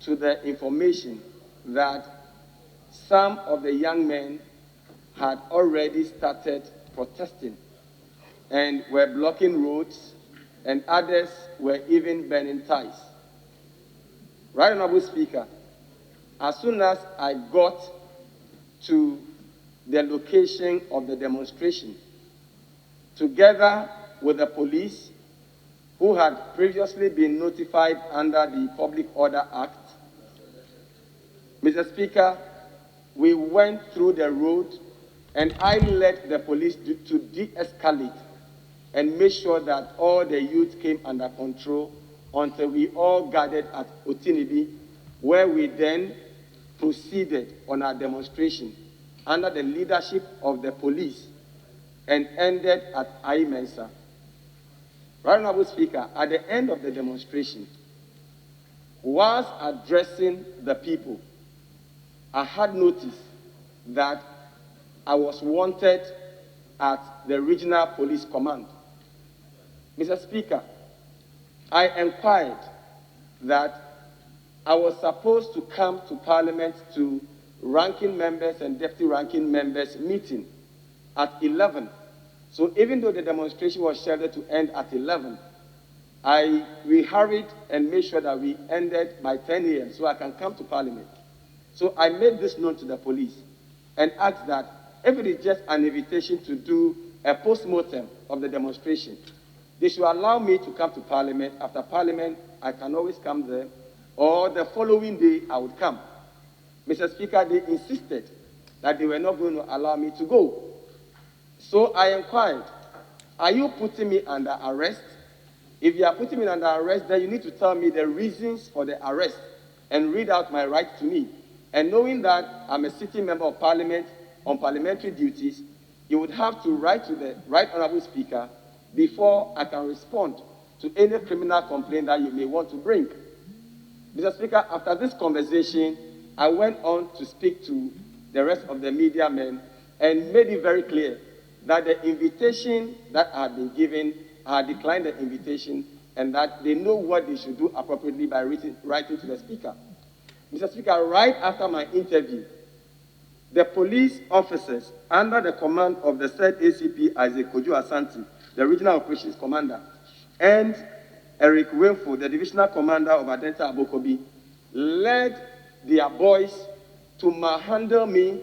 to the information that some of the young men had already started protesting and were blocking roads, and others were even burning ties. Right Honorable Speaker, as soon as I got to the location of the demonstration, together with the police, who had previously been notified under the Public Order Act, Mr. Speaker, we went through the road and I led the police to de-escalate and make sure that all the youth came under control until we all gathered at Otinibi, where we then proceeded on our demonstration under the leadership of the police and ended at Aimensa. Right Honorable Speaker, at the end of the demonstration, whilst addressing the people, I had noticed that I was wanted at the Regional Police Command. Mr. Speaker, I inquired that I was supposed to come to Parliament to ranking members and deputy ranking members meeting at 11. So even though the demonstration was scheduled to end at 11, we hurried and made sure that we ended by 10 a.m. so I can come to Parliament. So I made this known to the police and asked that if it is just an invitation to do a post-mortem of the demonstration, they should allow me to come to Parliament. After Parliament, I can always come there, or the following day, I would come. Mr. Speaker, they insisted that they were not going to allow me to go. So I inquired, are you putting me under arrest? If you are putting me under arrest, then you need to tell me the reasons for the arrest and read out my right to me. And knowing that I'm a sitting member of Parliament on parliamentary duties, you would have to write to the Right Honorable Speaker before I can respond to any criminal complaint that you may want to bring. Mr. Speaker, after this conversation, I went on to speak to the rest of the media men and made it very clear that the invitation that I had been given, I had declined the invitation, and that they know what they should do appropriately by writing to the Speaker. Mr. Speaker, right after my interview, the police officers under the command of the said ACP Isaac Kojo Asante, the Regional Operations Commander, and Eric Wilfo, the Divisional Commander of Adenta Abokobi, led their boys to manhandle me,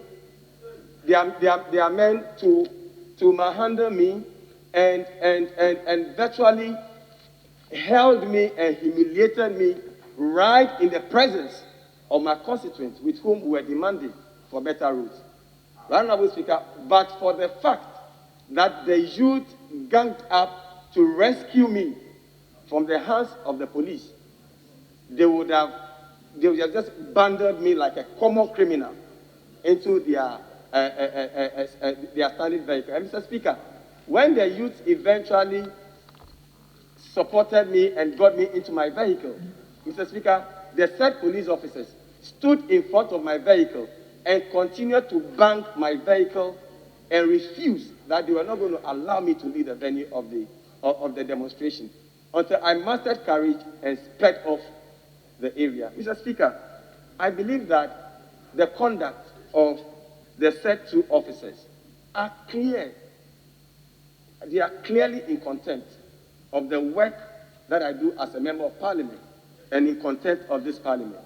their men to manhandle me and virtually held me and humiliated me right in the presence of my constituents with whom we were demanding for better roads. Right Honorable Speaker, but for the fact that the youth ganged up to rescue me from the hands of the police, they would have just bundled me like a common criminal into their standing vehicle. And Mr. Speaker, when the youth eventually supported me and got me into my vehicle, Mr. Speaker, the said police officers stood in front of my vehicle and continued to bang my vehicle and refused that they were not going to allow me to leave the venue of the demonstration until I mustered courage and sped off the area. Mr. Speaker, I believe that the conduct of the said two officers are clear. They are clearly in contempt of the work that I do as a member of Parliament and in contempt of this Parliament.